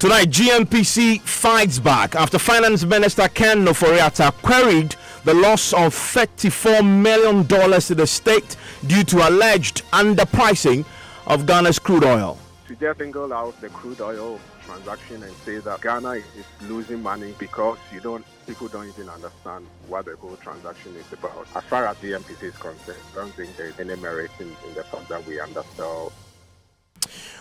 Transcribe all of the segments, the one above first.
Tonight, GMPC fights back after Finance Minister Ken Ofori-Atta queried the loss of $34 million to the state due to alleged underpricing of Ghana's crude oil. To just single out the crude oil transaction and say that Ghana is losing money because people don't even understand what the whole transaction is about. As far as GMPC is concerned, I don't think there's any merit in the fact that we understand.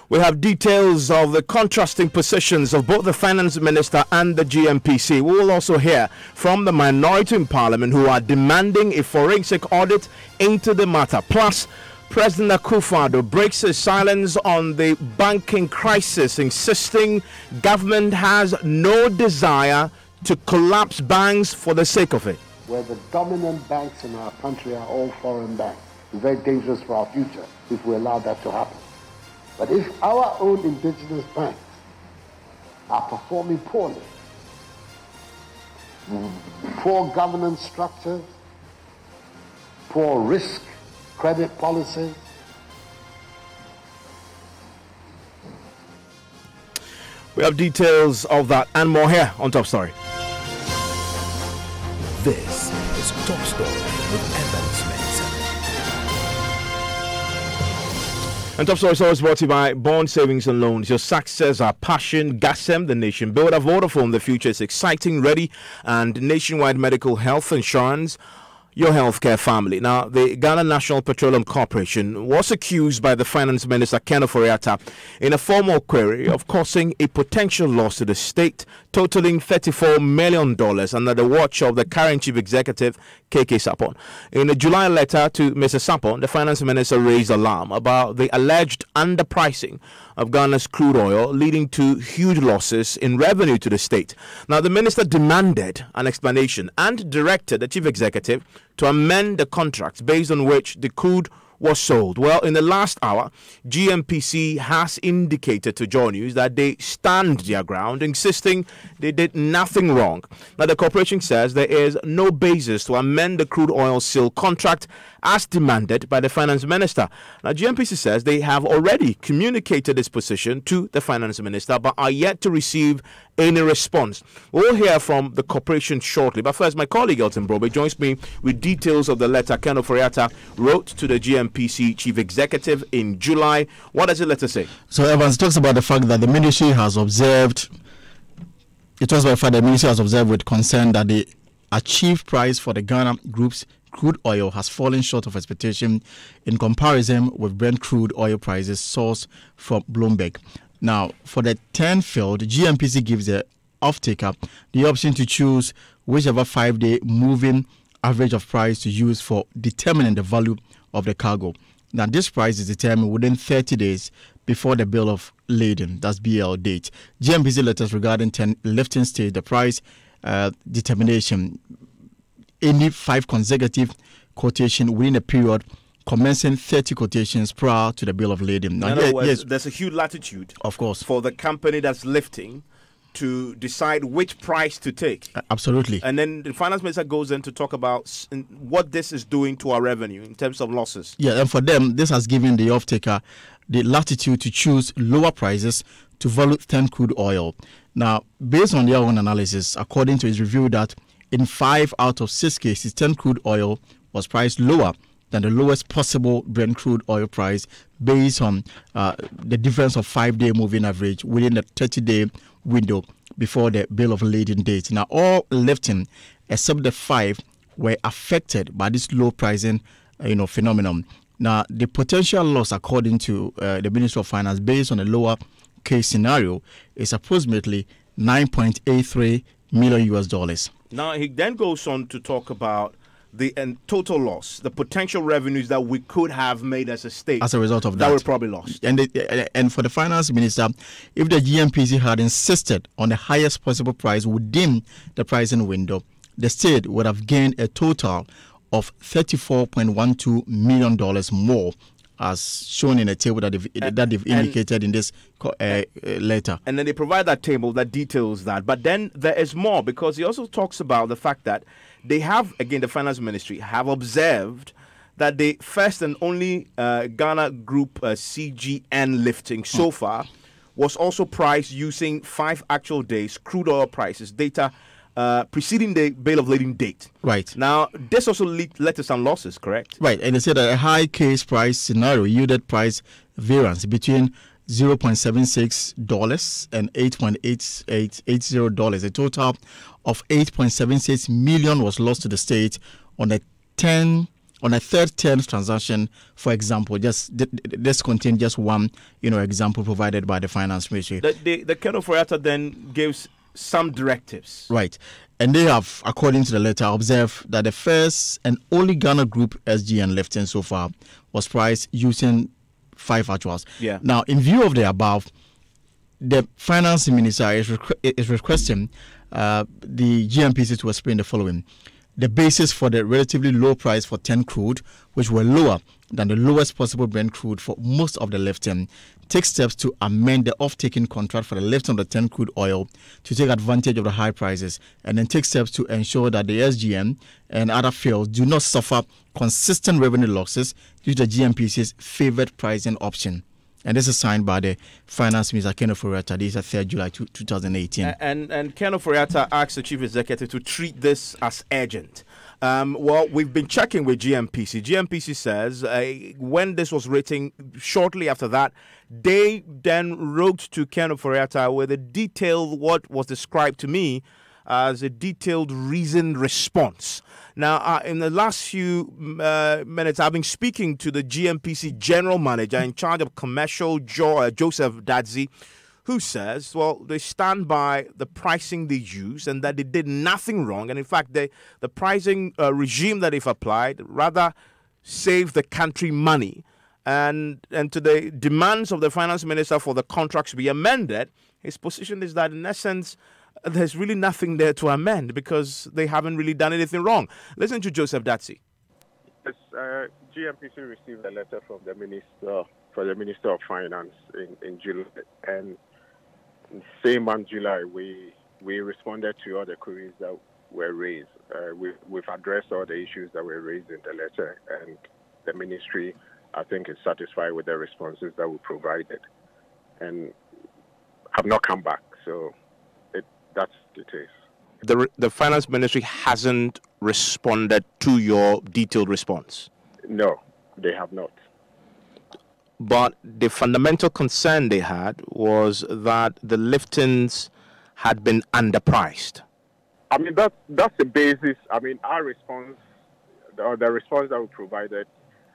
We have details of the contrasting positions of both the Finance Minister and the GMPC. We will also hear from the minority in Parliament who are demanding a forensic audit into the matter. Plus, President Akufo-Addo breaks his silence on the banking crisis, insisting government has no desire to collapse banks for the sake of it. Where the dominant banks in our country are all foreign banks. It's very dangerous for our future if we allow that to happen. But if our own indigenous banks are performing poorly, poor governance structures, poor risk credit policies. We have details of that and more here on Top Story. This is Top Story with Evans Mensah. And Top Story is always brought to you by Bond Savings and Loans. Your success, our passion. GASEM, the nation builder. Vodafone, the future is exciting, ready, and nationwide medical health insurance. Your healthcare family. Now, the Ghana National Petroleum Corporation was accused by the Finance Minister Ken Ofori-Atta in a formal query of causing a potential loss to the state totaling $34 million under the watch of the current Chief Executive, KK Sapon. In a July letter to Mr. Sapon, the Finance Minister raised alarm about the alleged underpricing of Ghana's crude oil, leading to huge losses in revenue to the state. Now, the minister demanded an explanation and directed the Chief Executive to amend the contracts based on which the crude was sold. Well, in the last hour, GMPC has indicated to Joy News that they stand their ground, insisting they did nothing wrong. Now, the corporation says there is no basis to amend the crude oil sale contract as demanded by the Finance Minister. Now, GMPC says they have already communicated this position to the Finance Minister, but are yet to receive any response. We'll hear from the corporation shortly. But first, my colleague Elton Brobe joins me with details of the letter Ken Ofori-Atta wrote to the GMPC Chief Executive in July. What does the letter say? So, Evans talks about the fact that the ministry has observed, it talks about the fact that the ministry has observed with concern that the achieved price for the Ghana Group's crude oil has fallen short of expectation in comparison with Brent crude oil prices sourced from Bloomberg. Now, for the 10 field, GMPC gives the off-taker the option to choose whichever 5-day moving average of price to use for determining the value of the cargo. Now, this price is determined within 30 days before the bill of lading, that's BL date. GMPC letters regarding 10 lifting stage the price determination. Any 5 consecutive quotation within a period commencing 30 quotations prior to the bill of lading. Now, in other words, there's a huge latitude, of course, for the company that's lifting to decide which price to take. Absolutely. And then the Finance Minister goes in to talk about what this is doing to our revenue in terms of losses. Yeah, and for them, this has given the off-taker the latitude to choose lower prices to value 10 crude oil. Now, based on their own analysis, according to his review, that in 5 out of 6 cases, 10 crude oil was priced lower than the lowest possible Brent crude oil price based on the difference of 5-day moving average within the 30-day window before the bill of lading date. Now, all lifting except the 5 were affected by this low pricing phenomenon. Now, the potential loss, according to the Ministry of Finance, based on a lower case scenario, is approximately $9.83 million. Now, he then goes on to talk about the total loss, the potential revenues that we could have made as a state as a result of that were probably lost. And for the Finance Minister, if the GMPC had insisted on the highest possible price within the pricing window, the state would have gained a total of $34.12 million more, as shown in a table that they've indicated in this letter. And then they provide that table that details that. But then there is more, because he also talks about the fact that they have, again, the Finance Ministry have observed that the first and only Ghana Group CGN lifting so far was also priced using 5 actual days crude oil prices data preceding the bail of lading date. Right. Now, this also led to some losses, correct? Right. And they said that a high case price scenario yielded price variance between $0.76 and $8.8880. A total of $8.76 million was lost to the state on a third term transaction. For example, this contained just one, example provided by the finance ministry. The Ken Ofori-Atta then gives some directives. Right. And they have, according to the letter, observed that the first and only Ghana Group SGN lifting so far was priced using 5 actuals. Yeah. Now, in view of the above, the finance minister is requesting the GMPC to explain the following. The basis for the relatively low price for 10 crude, which were lower than the lowest possible Brent crude for most of the lifting, take steps to amend the off-taking contract for the lifting of the 10 crude oil to take advantage of the high prices, and then take steps to ensure that the SGN and other fields do not suffer consistent revenue losses due to the GMPC's favored pricing option. And this is signed by the Finance Minister, Ken Ofori-Atta. This is 3rd July 2018. And Ken Ofori-Atta asked the Chief Executive to treat this as urgent. Well, we've been checking with GMPC. GMPC says when this was written, shortly after that, they then wrote to Ken Ofori-Atta with a detailed, what was described to me as a detailed reasoned response. Now, in the last few minutes, I've been speaking to the GMPC general manager in charge of commercial, Joseph Dadzi, who says, well, they stand by the pricing they use and that they did nothing wrong. And in fact, the pricing regime that they've applied rather saved the country money. And to the demands of the finance minister for the contracts to be amended, his position is that in essence, there's really nothing there to amend because they haven't really done anything wrong. Listen to Joseph Datsi. Yes, GMPC received a letter from the Minister of Finance in July, and in the same month, July, we responded to all the queries that were raised. We've addressed all the issues that were raised in the letter, and the ministry, I think, is satisfied with the responses that we provided, and have not come back. So that's the case. The finance ministry hasn't responded to your detailed response? No, they have not. But the fundamental concern they had was that the liftings had been underpriced. I mean, that's the basis. I mean, our response, the response that we provided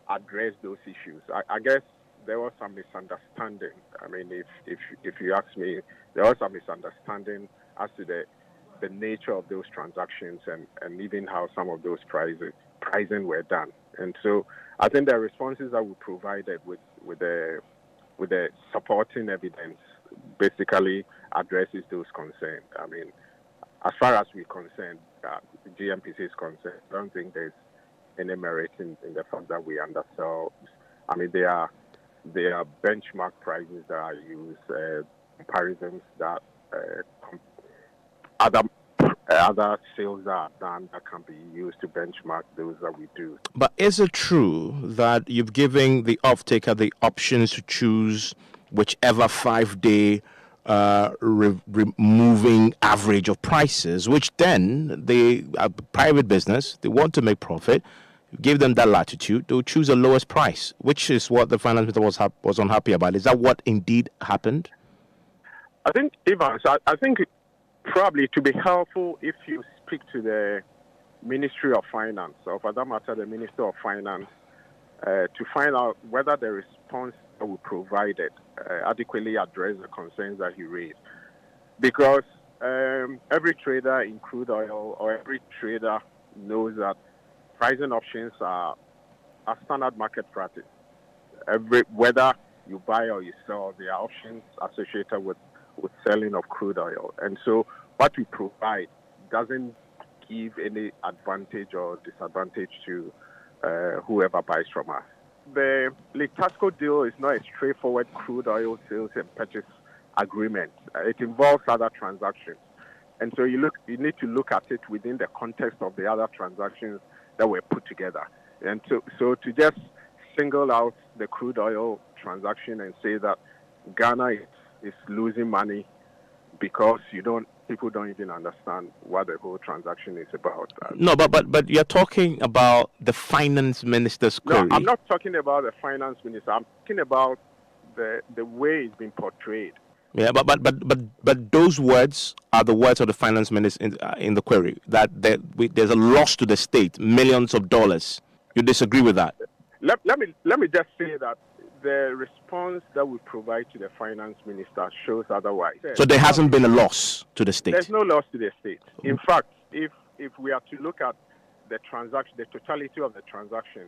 addressed those issues. I guess there was some misunderstanding. I mean, if you ask me, there was some misunderstanding as to the nature of those transactions and even how some of those pricing were done. And so I think the responses that we provided with the supporting evidence basically addresses those concerns. I mean, as far as we're concerned, GMPC is concerned, I don't think there's any merit in the fact that we undersell. I mean, there are benchmark prices that are used, comparisons that other sales that are done that can be used to benchmark those that we do. But is it true that you've given the off-taker the options to choose whichever 5-day moving average of prices, which then they are private business, they want to make profit, give them that latitude, they'll choose the lowest price, which is what the finance minister was unhappy about. Is that what indeed happened? I think, Evans, I think probably to be helpful if you speak to the Ministry of Finance, or for that matter, the Minister of Finance, to find out whether the response that we provided adequately addressed the concerns that he raised. Because every trader in crude oil or every trader knows that pricing options are standard market practice. Whether you buy or you sell, there are options associated with selling of crude oil. And so what we provide doesn't give any advantage or disadvantage to whoever buys from us. The Lake Tasco deal is not a straightforward crude oil sales and purchase agreement. It involves other transactions. And so you need to look at it within the context of the other transactions that were put together. And so to just single out the crude oil transaction and say that Ghana is is losing money because people don't even understand what the whole transaction is about. No, but you're talking about the finance minister's query. No, I'm not talking about the finance minister. I'm talking about the way it's been portrayed. Yeah, but those words are the words of the finance minister in the query, that there's a loss to the state, millions of dollars. You disagree with that? Let me just say that the response that we provide to the finance minister shows otherwise. So there hasn't been a loss to the state? There's no loss to the state. In fact, if we are to look at the transaction, the totality of the transaction,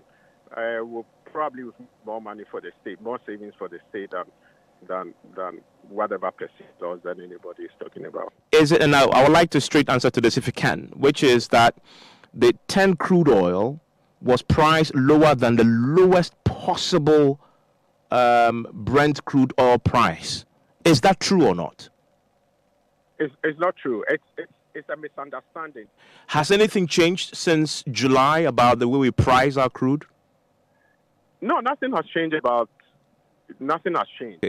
we'll probably have more money for the state, more savings for the state than whatever perceived loss that anybody is talking about. Is it? And now I would like to straight answer to this if you can, which is that the 10 crude oil was priced lower than the lowest possible Brent crude oil price. Is that true or not? It's not true. It's a misunderstanding. Has anything changed since July about the way we price our crude? No, nothing has changed.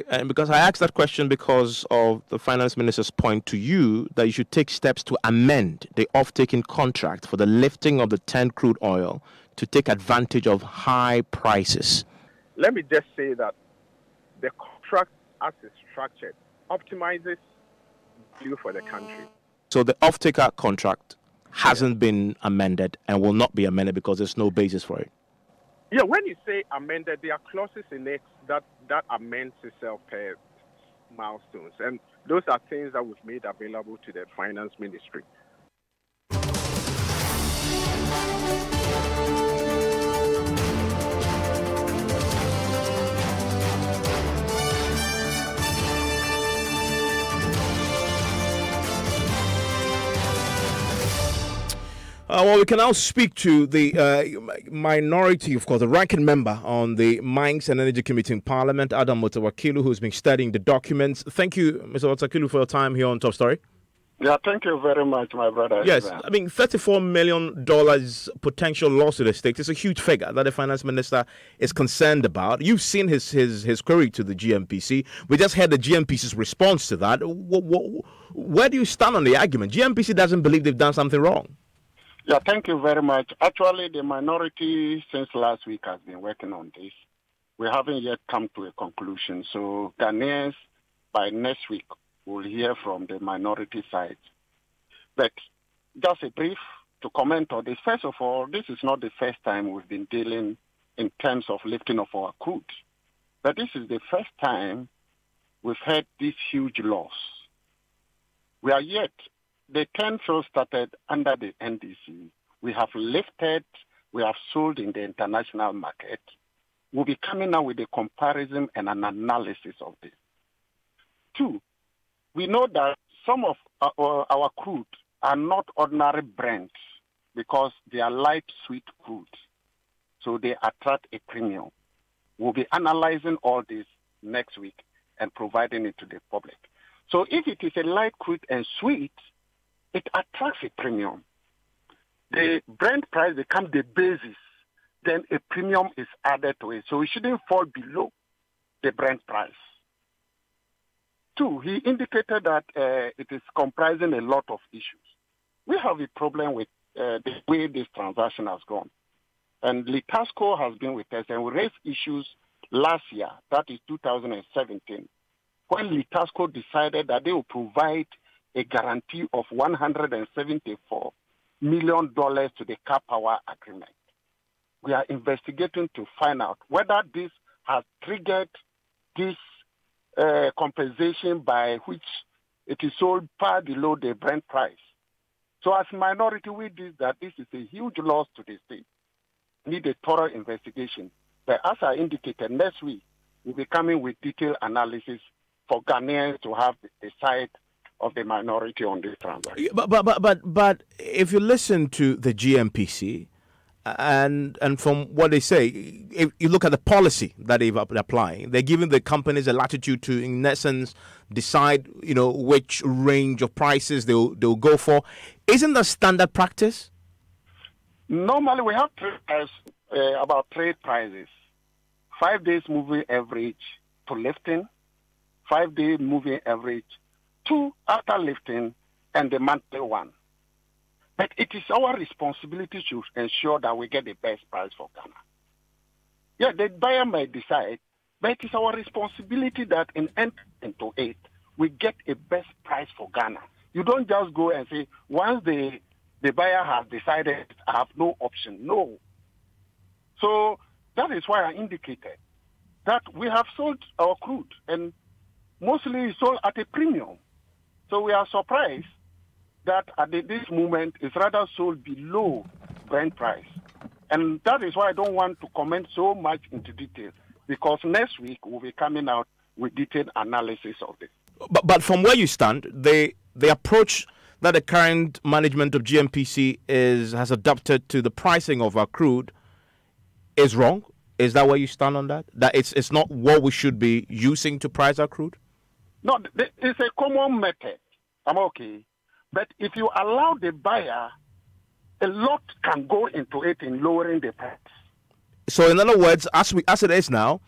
And because I asked that question because of the finance minister's point to you that you should take steps to amend the off-taking contract for the lifting of the 10 crude oil to take advantage of high prices. Let me just say that the contract as it's structured optimizes value for the country. So the off-taker contract hasn't been amended and will not be amended because there's no basis for it. Yeah, when you say amended, there are clauses in it that amends itself per milestones. And those are things that we've made available to the finance ministry. Well, we can now speak to the minority, of course, the ranking member on the Mines and Energy Committee in Parliament, Adam Motawakilu, who's been studying the documents. Thank you, Mr. Motawakilu, for your time here on Top Story. Yeah, thank you very much, my brother. Yes, I mean, $34 million potential loss to the state is a huge figure that the finance minister is concerned about. You've seen his query to the GMPC. We just heard the GMPC's response to that. Where do you stand on the argument? GMPC doesn't believe they've done something wrong. Yeah, thank you very much. Actually, the minority since last week has been working on this. We haven't yet come to a conclusion. So Ghanaians, by next week, will hear from the minority side. But just a brief to comment on this. First of all, this is not the first time we've been dealing in terms of lifting of our crude. But this is the first time we've had this huge loss. We are yet. The 10 fields started under the NDC. We have lifted, we have sold in the international market. We'll be coming out with a comparison and an analysis of this. 2, we know that some of our crude are not ordinary Brent because they are light sweet crude. So they attract a premium. We'll be analyzing all this next week and providing it to the public. So if it is a light crude and sweet, it attracts a premium. The Brent price becomes the basis. Then a premium is added to it. So it shouldn't fall below the Brent price. 2, he indicated that it is comprising a lot of issues. We have a problem with the way this transaction has gone. And Litasco has been with us, and we raised issues last year, that is 2017, when Litasco decided that they will provide a guarantee of $174 million to the Car Power Agreement. We are investigating to find out whether this has triggered this compensation by which it is sold far below the Brent price. So as minority, we did that this is a huge loss to the state. Need a thorough investigation. But as I indicated, next week we'll be coming with detailed analysis for Ghanaians to have the side of the minority on this transaction. But if you listen to the GMPC and from what they say, if you look at the policy that they're applying, they're giving the companies a latitude to, in essence, decide which range of prices they'll go for. Isn't that standard practice? Normally, we have about trade prices: 5 days moving average to lifting, 5-day moving average, 2 after lifting, and the monthly one. But it is our responsibility to ensure that we get the best price for Ghana. Yeah, the buyer might decide, but it is our responsibility that in entering into it, we get a best price for Ghana. You don't just go and say, once the buyer has decided, I have no option. No. So that is why I indicated that we have sold our crude, and mostly sold at a premium. So we are surprised that at this moment it's rather sold below Brent price. And that is why I don't want to comment so much into detail, because next week we'll be coming out with detailed analysis of this. But from where you stand, the approach that the current management of GMPC has adopted to the pricing of our crude is wrong. Is that where you stand on that? That it's not what we should be using to price our crude? No, it's a common method. I'm okay. But if you allow the buyer, a lot can go into it in lowering the price. So in other words, as it is now,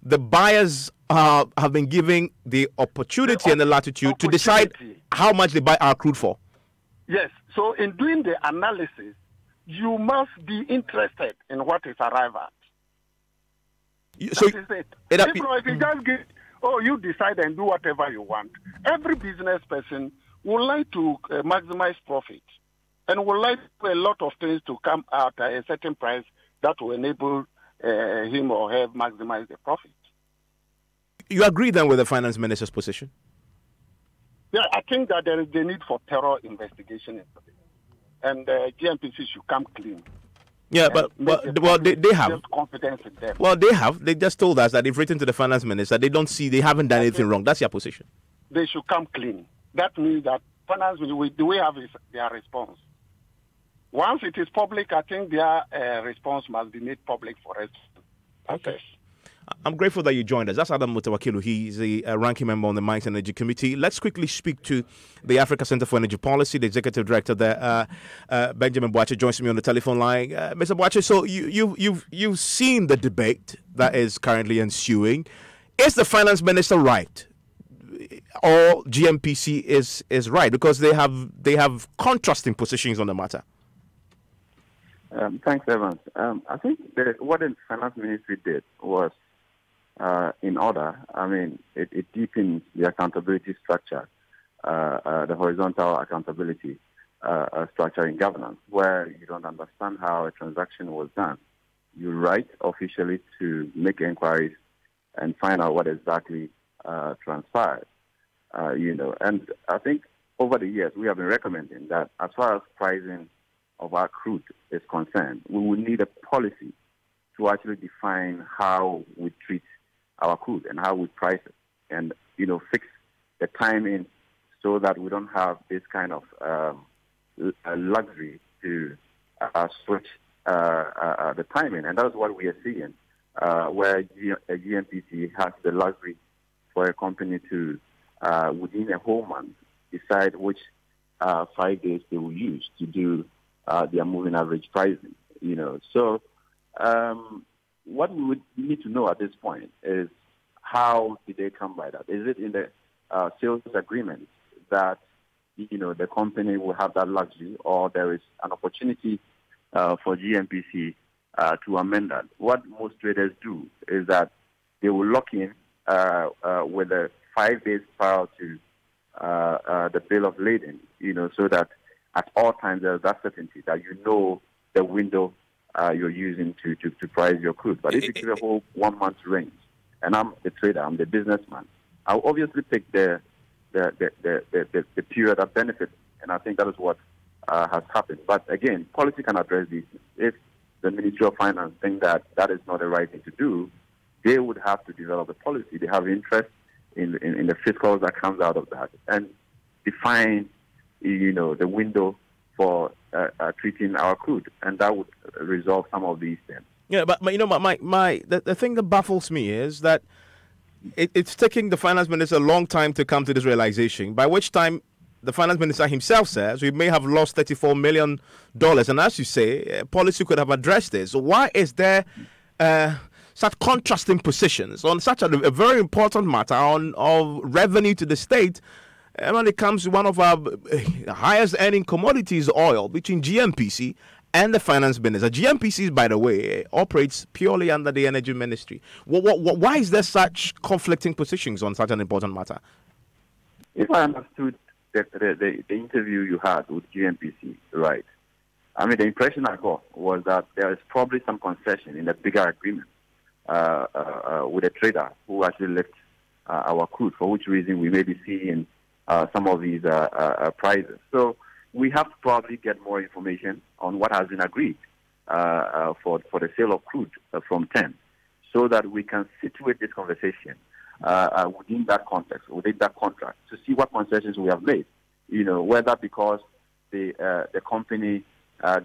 the buyers have been given the opportunity and the latitude to decide how much they buy our crude for. Yes. So in doing the analysis, you must be interested in what is arrived at. So that is it. If you just get, you decide and do whatever you want. Every business person would like to maximize profit and would like a lot of things to come out at a certain price that will enable him or her maximize the profit. You agree then with the finance minister's position? Yeah, I think that there is the need for thorough investigation into it. And GMPC should come clean. Yeah, but they have confidence in them. Well, they have. They just told us that they've written to the finance minister. They haven't done anything wrong. That's your position. They should come clean. That means that finance minister, the way have is their response. Once it is public, I think their response must be made public for us. Okay. I'm grateful that you joined us. That's Adam Mutawakilu. He's a ranking member on the Mines and Energy Committee. Let's quickly speak to the Africa Center for Energy Policy, the executive director there, Benjamin Boache, joins me on the telephone line. Mr. Boache, so you've seen the debate that is currently ensuing. Is the finance minister right, or GMPC is right? Because they have contrasting positions on the matter. Thanks, Evans. I think what the finance ministry did was in order. I mean, it deepens the accountability structure, the horizontal accountability structure in governance, where you don't understand how a transaction was done. You write officially to make inquiries and find out what exactly transpired. And I think over the years we have been recommending that as far as pricing of our crude is concerned, we would need a policy to actually define how we treat our crude and how we price it, and fix the timing so that we don't have this kind of luxury to switch the timing. And that's what we are seeing, where GMPC has the luxury for a company to, within a whole month, decide which 5 days they will use to do their moving average pricing. So what we would need to know at this point is, how did they come by that? Is it in the sales agreement that the company will have that luxury, or there is an opportunity for GMPC to amend that? What most traders do is that they will lock in with the 5 days prior to the bill of lading, so that at all times there's that certainty that the window you're using to price your crude. But if you give a whole 1 month range, and I'm the trader, I'm the businessman, I'll obviously pick the period that benefits, and I think that is what has happened. But again, policy can address these. If the Ministry of Finance think that is not the right thing to do, they would have to develop a policy. They have interest in the fiscal that comes out of that, and define the window for treating our crude, and that would resolve some of these things. Yeah, but the thing that baffles me is that it's taking the finance minister a long time to come to this realization, by which time the finance minister himself says we may have lost $34 million. And as you say, policy could have addressed this. So why is there such contrasting positions on such a very important matter of revenue to the state. And when it comes to one of our highest earning commodities, oil, between GMPC and the finance minister. GMPC, by the way, operates purely under the energy ministry. Why is there such conflicting positions on such an important matter? If I understood the interview you had with GMPC, right, I mean, the impression I got was that there is probably some concession in the bigger agreement with a trader who actually left our crude, for which reason we may be seeing some of these prices. So we have to probably get more information on what has been agreed for the sale of crude from 10, so that we can situate this conversation within that context, within that contract, to see what concessions we have made. You know, whether because the company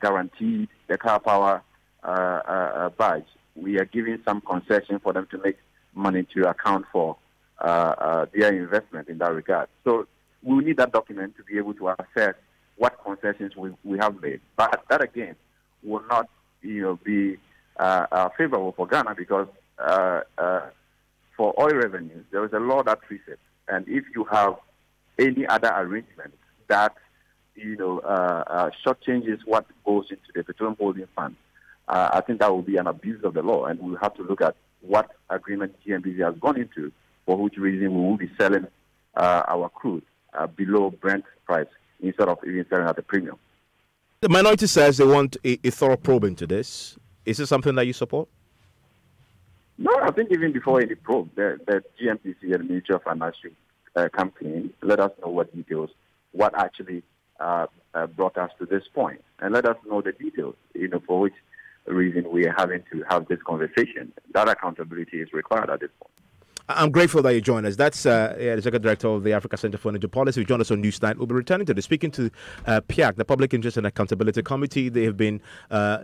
guaranteed the car power badge, we are giving some concession for them to make money to account for their investment in that regard. So we will need that document to be able to assess what concessions we have made. But that, again, will not be favorable for Ghana, because for oil revenues, there is a law that treats it. And if you have any other arrangement that shortchanges what goes into the petroleum holding fund, I think that will be an abuse of the law, and we'll have to look at what agreement GMBZ has gone into, for which reason we will be selling our crude below Brent price instead of even selling at a premium. The minority says they want a thorough probe into this. Is this something that you support? No, I think even before any probe, the GMPC and the Ministry of Finance should come clean, let us know what details, what actually brought us to this point, and let us know the details, for which reason we are having to have this conversation. That accountability is required at this point. I'm grateful that you joined us. That's the Executive Director of the Africa Center for Energy Policy. You joined us on Newsnight. We'll be returning to this. Speaking to PIAC, the Public Interest and Accountability Committee. They have been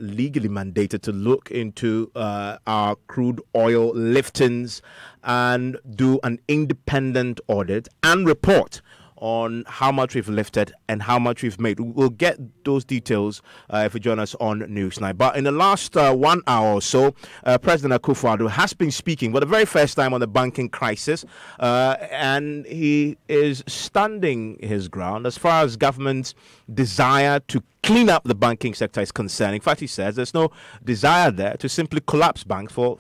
legally mandated to look into our crude oil liftings and do an independent audit and report on how much we've lifted and how much we've made. We'll get those details if you join us on Newsnight. But in the last 1 hour or so, President Akufo-Addo has been speaking for the very first time on the banking crisis, and he is standing his ground as far as government's desire to clean up the banking sector is concerned. In fact, he says there's no desire there to simply collapse banks for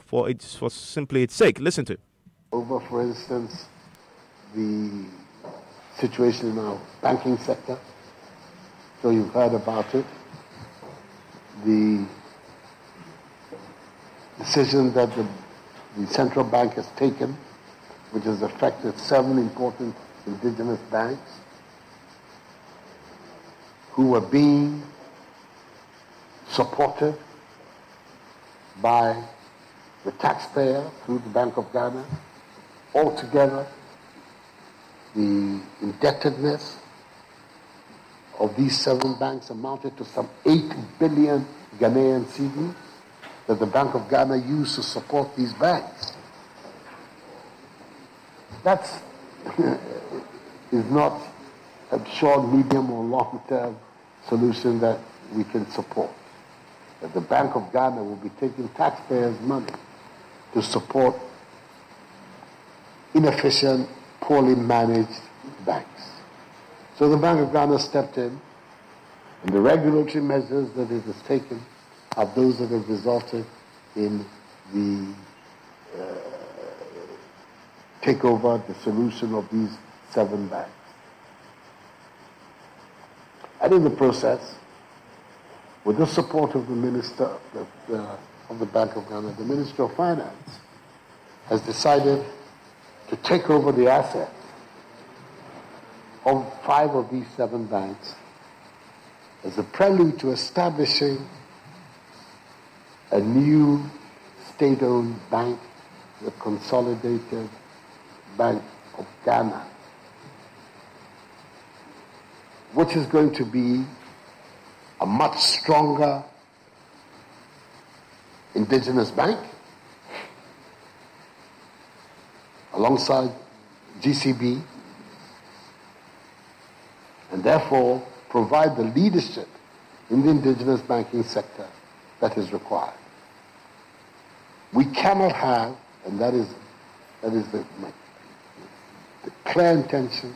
simply its sake. Listen to it. Over, for instance, the situation in our banking sector. So you've heard about it. The decision that the central bank has taken, which has affected 7 important indigenous banks who were being supported by the taxpayer through the Bank of Ghana. Altogether, the indebtedness of these 7 banks amounted to some 8 billion Ghanaian cedis that the Bank of Ghana used to support these banks. That is not a short, medium, or long-term solution that we can support. That the Bank of Ghana will be taking taxpayers' money to support inefficient, poorly managed banks. So the Bank of Ghana stepped in, and the regulatory measures that it has taken are those that have resulted in the takeover, the solution of these 7 banks. And in the process, with the support of the Minister of the Bank of Ghana, the Minister of Finance has decided to take over the assets of 5 of these 7 banks as a prelude to establishing a new state-owned bank, the Consolidated Bank of Ghana, which is going to be a much stronger indigenous bank alongside GCB, and therefore provide the leadership in the indigenous banking sector that is required. We cannot have, and that is the clear intention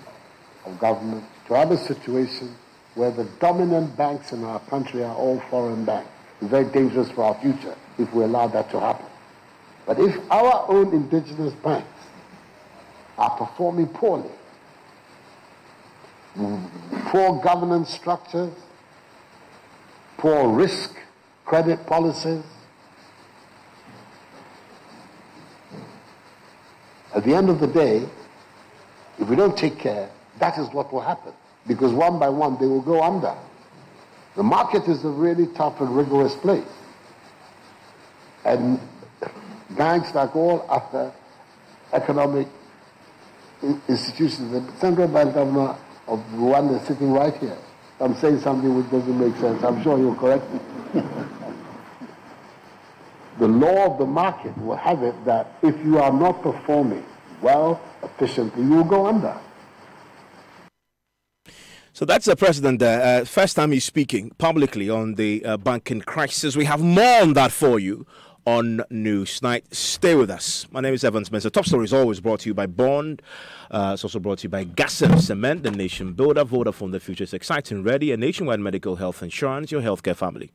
of government, to have a situation where the dominant banks in our country are all foreign banks. It's very dangerous for our future if we allow that to happen. But if our own indigenous banks are performing poorly, poor governance structures, poor risk credit policies, at the end of the day, if we don't take care, that is what will happen. Because one by one, they will go under. The market is a really tough and rigorous place. And banks, like all other economic institutions, the central bank governor of Rwanda is sitting right here. I'm saying something which doesn't make sense. I'm sure he'll correct me. The law of the market will have it that if you are not performing well, efficiently, you will go under. So that's the president there. First time he's speaking publicly on the banking crisis. We have more on that for you on Newsnight. Stay with us. My name is Evan Spencer. Top Story is always brought to you by Bond. It's also brought to you by Gassem Cement, the nation builder. Vodafone, the future is exciting, ready. A nationwide medical health insurance, your healthcare family.